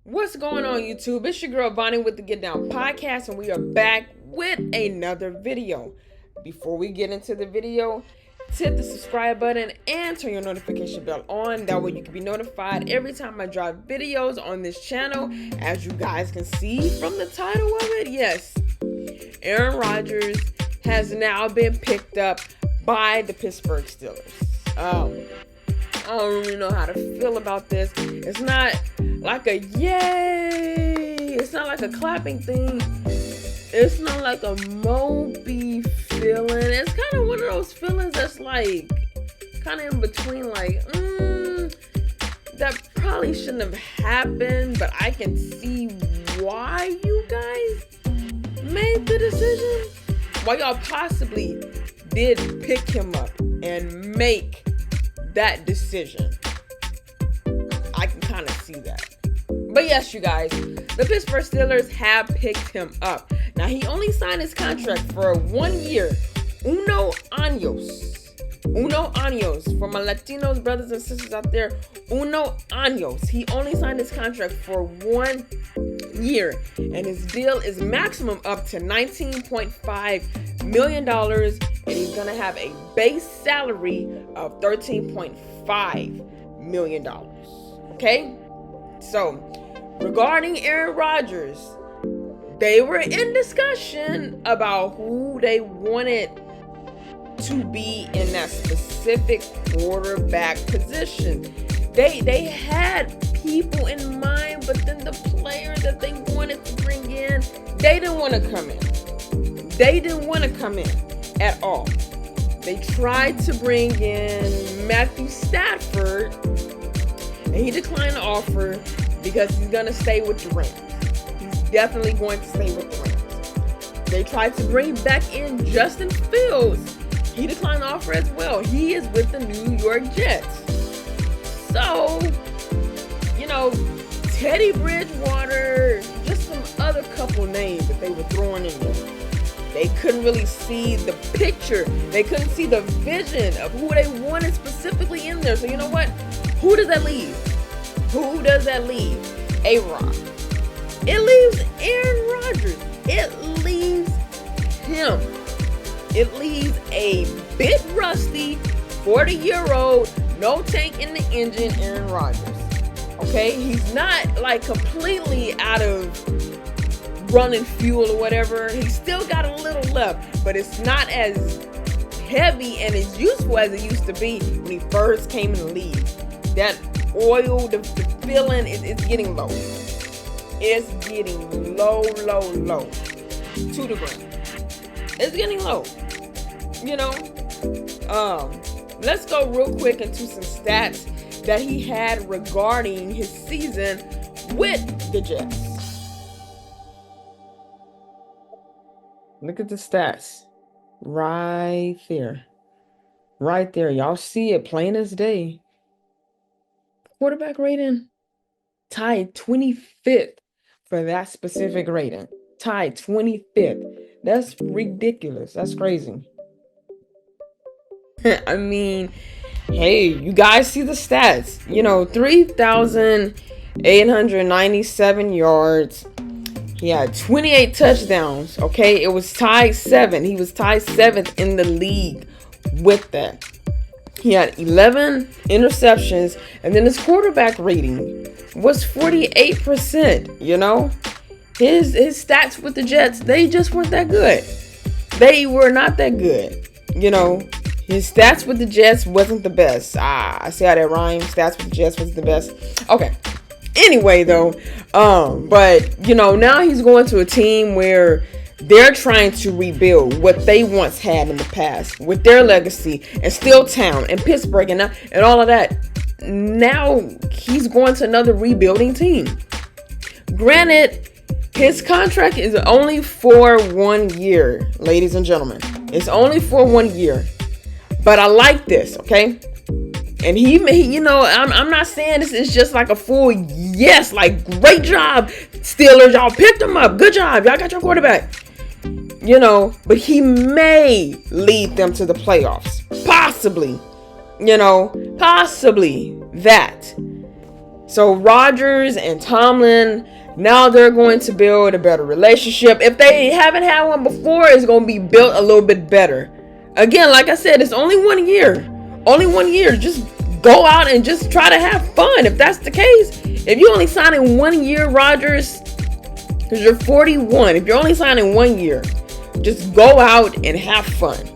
What's going on, YouTube? It's your girl Bonnie with the Get Down Podcast, and we are back with another video. Before we get into the video, hit the subscribe button and turn your notification bell on. That way you can be notified every time I drop videos on this channel. As you guys can see from the title of it, yes, Aaron Rodgers has now been picked up by the Pittsburgh Steelers. I don't really know how to feel about this. It's not like a yay. It's not like a clapping thing. It's not like a mopey feeling. It's kind of one of those feelings that's like kind of in between, like, that probably shouldn't have happened, but I can see why you guys made the decision. Why y'all possibly did pick him up and make that decision. I can kind of see that. But yes, you guys, the Pittsburgh Steelers have picked him up. Now, he only signed his contract for 1 year. Uno años. For my Latinos brothers and sisters out there, uno años. He only signed his contract for 1 year. And his deal is maximum up to $19.5 million. And he's going to have a base salary of $13.5 million. Okay? So, regarding Aaron Rodgers, they were in discussion about who they wanted to be in that specific quarterback position. They had people in mind, but then the player that they wanted to bring in, they didn't want to come in. They didn't want to come in at all. They tried to bring in Matthew Stafford, and he declined the offer because he's going to stay with the Rams. He's definitely going to stay with the Rams. They tried to bring back in Justin Fields. He declined the offer as well. He is with the New York Jets. So, Teddy Bridgewater, just some other couple names that they were throwing in there. They couldn't really see the picture. They couldn't see the vision of who they wanted specifically in there. So you know what? Who does that leave? Who does that leave? A-Rod. It leaves Aaron Rodgers. It leaves him. It leaves a bit rusty, 40-year-old, no tank in the engine Aaron Rodgers. Okay? He's not like completely out of running fuel or whatever. He's still got a little left, but it's not as heavy and as useful as it used to be when he first came in the league. That oil, the feeling, it's getting low. It's getting low to the ground. It's getting low. Let's go real quick into some stats that he had regarding his season with the Jets. Look at the stats. Right there. Right there. Y'all see it plain as day. Quarterback rating, tied 25th for that specific rating. Tied 25th. That's ridiculous. That's crazy. I mean, hey, you guys see the stats. 3,897 yards. He had 28 touchdowns. Okay, it was tied 7. He was tied 7th in the league with that. He had 11 interceptions, and then his quarterback rating was 48%. His stats with the Jets, they just weren't that good. They were not that good. His stats with the Jets wasn't the best. I see how that rhymes. Stats with the Jets was the best. Okay. Anyway, though, but now he's going to a team where they're trying to rebuild what they once had in the past with their legacy and Steel Town and Pittsburgh and all of that. Now he's going to another rebuilding team. Granted, his contract is only for 1 year, ladies and gentlemen. It's only for 1 year. But I like this, okay? And he may, I'm not saying this is just like a full yes, like great job, Steelers. Y'all picked him up. Good job. Y'all got your quarterback. But he may lead them to the playoffs. Possibly. Possibly that. So Rodgers and Tomlin, now they're going to build a better relationship. If they haven't had one before, it's going to be built a little bit better. Again, like I said, it's only 1 year. Only 1 year. Just go out and just try to have fun. If that's the case, if you only sign in 1 year, Rodgers, because you're 41, if you're only signing 1 year, just go out and have fun.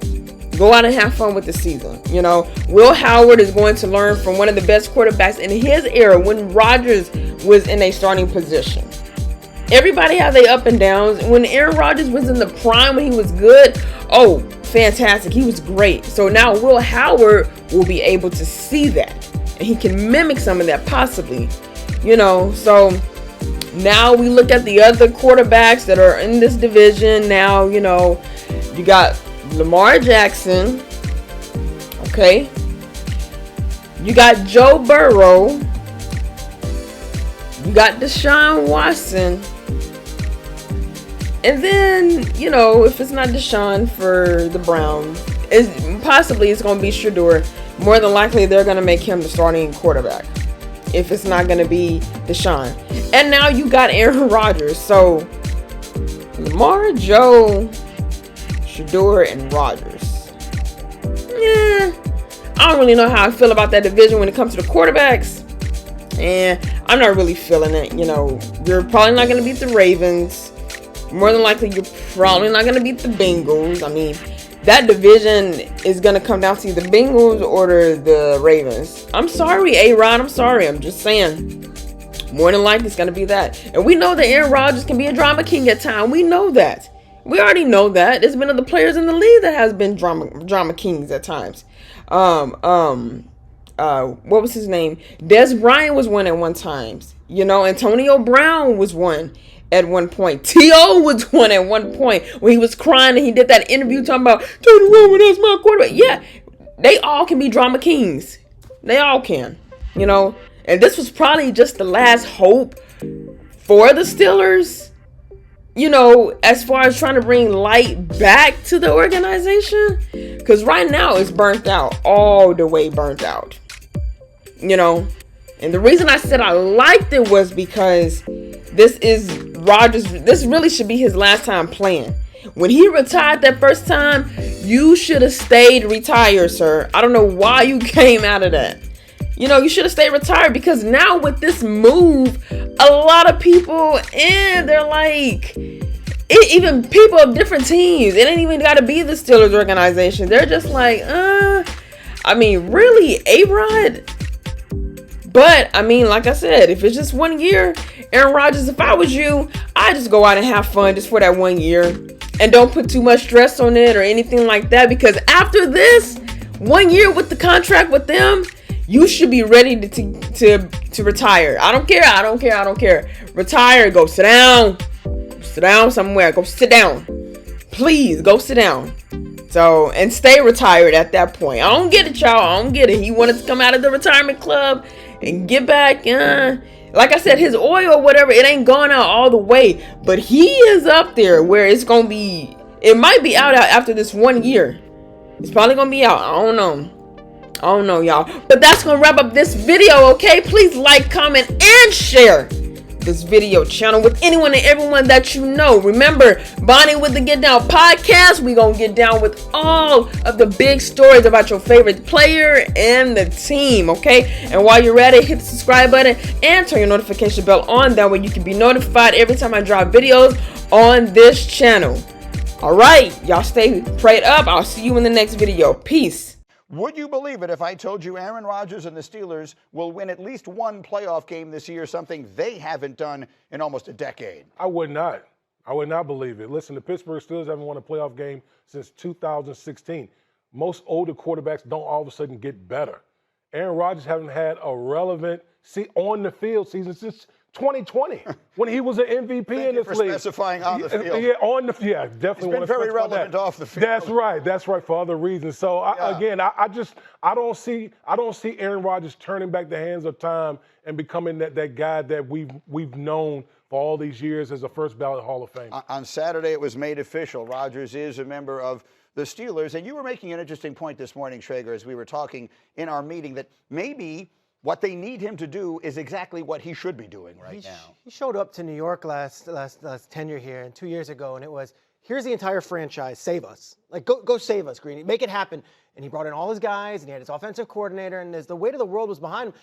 Go out and have fun with the season. You know, Will Howard is going to learn from one of the best quarterbacks in his era when Rodgers was in a starting position. Everybody has their up and downs. When Aaron Rodgers was in the prime, when he was good, oh, fantastic. He was great. So now Will Howard will be able to see that. And he can mimic some of that possibly. You know, so now we look at the other quarterbacks that are in this division. Now, you know, you got Lamar Jackson, okay? You got Joe Burrow. You got Deshaun Watson. And then, you know, if it's not Deshaun for the Browns, it's going to be Shedeur. More than likely, they're going to make him the starting quarterback. If it's not going to be Deshaun. And now you got Aaron Rodgers. So, Lamar, Joe, Shedeur, and Rodgers. Yeah, I don't really know how I feel about that division when it comes to the quarterbacks. And I'm not really feeling it. You know, you're probably not going to beat the Ravens. More than likely, you're probably not going to beat the Bengals. I mean, that division is going to come down to the Bengals or the Ravens. I'm sorry, A-Rod. I'm sorry. I'm just saying. More than likely, it's going to be that. And we know that Aaron Rodgers can be a drama king at times. We know that. We already know that. There's been other players in the league that has been drama kings at times. What was his name? Des Bryant was one at one time. You know, Antonio Brown was one at one point. T.O. was one at one point when he was crying and he did that interview talking about Tony Romo, that's my quarterback. Yeah, they all can be drama kings. They all can. You know, and this was probably just the last hope for the Steelers. You know, as far as trying to bring light back to the organization. Because right now it's burnt out. All the way burnt out. You know. And the reason I said I liked it was because this is Rodgers. This really should be his last time playing. When he retired that first time, you should have stayed retired, sir. I don't know why you came out of that. You know, you should have stayed retired because now with this move, a lot of people, they're like, even people of different teams, it ain't even got to be the Steelers organization. They're just like, I mean, really, A-Rod? But, I mean, like I said, if it's just 1 year, Aaron Rodgers, if I was you, I'd just go out and have fun just for that 1 year. And don't put too much stress on it or anything like that. Because after this 1 year with the contract with them, you should be ready to retire. I don't care. Retire. Go sit down. Sit down somewhere. Go sit down. Please go sit down. So, and stay retired at that point. I don't get it, y'all. I don't get it. He wanted to come out of the retirement club and get back. Like I said, his oil or whatever, it ain't gone out all the way. But he is up there where it's going to be, it might be out after this 1 year. It's probably going to be out. I don't know, y'all. But that's going to wrap up this video, okay? Please like, comment, and share this video channel with anyone and everyone that you know. Remember, Bonnie with the Get Down podcast, we going to get down with all of the big stories about your favorite player and the team, okay? And while you're at it, hit the subscribe button and turn your notification bell on. That way you can be notified every time I drop videos on this channel. All right, y'all stay prayed up. I'll see you in the next video. Peace. Would you believe it if I told you Aaron Rodgers and the Steelers will win at least one playoff game this year, something they haven't done in almost a decade? I would not. I would not believe it. Listen, the Pittsburgh Steelers haven't won a playoff game since 2016. Most older quarterbacks don't all of a sudden get better. Aaron Rodgers hasn't had a relevant on-the-field season since 2020 when he was an MVP in this league. Specifying on the field. Yeah, definitely. He's been very relevant off the field. That's right, for other reasons. So I don't see Aaron Rodgers turning back the hands of time and becoming that guy that we've known for all these years as a first ballot Hall of Fame. On Saturday, it was made official. Rodgers is a member of the Steelers, and you were making an interesting point this morning, Traeger, as we were talking in our meeting, that maybe what they need him to do is exactly what he should be doing right now. He showed up to New York last tenure here and 2 years ago, and it was, here's the entire franchise, save us. Like, go save us, Greeny, make it happen. And he brought in all his guys, and he had his offensive coordinator, and as the weight of the world was behind him,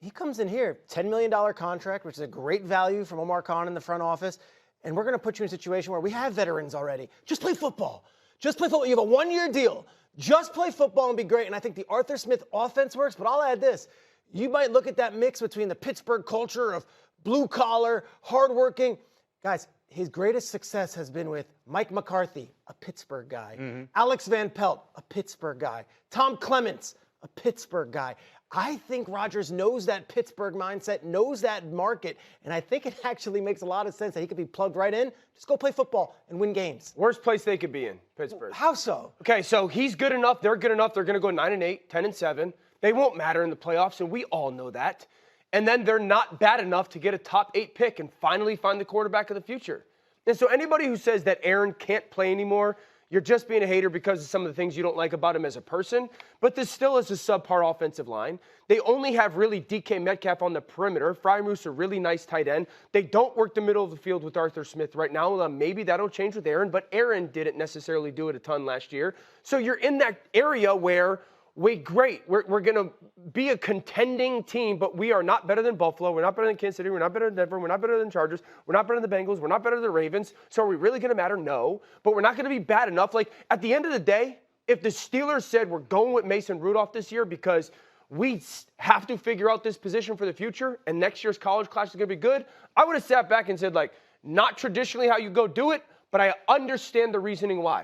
he comes in here, $10 million contract, which is a great value from Omar Khan in the front office, and we're going to put you in a situation where we have veterans already. Just play football. Just play football. You have a one-year deal. Just play football and be great. And I think the Arthur Smith offense works, but I'll add this. You might look at that mix between the Pittsburgh culture of blue-collar, hardworking. Guys, his greatest success has been with Mike McCarthy, a Pittsburgh guy. Alex Van Pelt, a Pittsburgh guy. Tom Clements, a Pittsburgh guy. I think Rodgers knows that Pittsburgh mindset, knows that market, and I think it actually makes a lot of sense that he could be plugged right in. Just go play football and win games. Worst place they could be in, Pittsburgh. How so? Okay, so he's good enough. They're good enough. They're going to go 9-8, 10-7. They won't matter in the playoffs, and we all know that. And then they're not bad enough to get a top 8 pick and finally find the quarterback of the future. And so anybody who says that Aaron can't play anymore, you're just being a hater because of some of the things you don't like about him as a person. But this still is a subpar offensive line. They only have really DK Metcalf on the perimeter. Fryermuth, a really nice tight end. They don't work the middle of the field with Arthur Smith right now. Maybe that'll change with Aaron, but Aaron didn't necessarily do it a ton last year. So you're in that area where we're going to be a contending team, but we are not better than Buffalo. We're not better than Kansas City. We're not better than Denver. We're not better than Chargers. We're not better than the Bengals. We're not better than the Ravens. So are we really going to matter? No. But we're not going to be bad enough. Like, at the end of the day, if the Steelers said we're going with Mason Rudolph this year because we have to figure out this position for the future and next year's college class is going to be good, I would have sat back and said, like, not traditionally how you go do it, but I understand the reasoning why.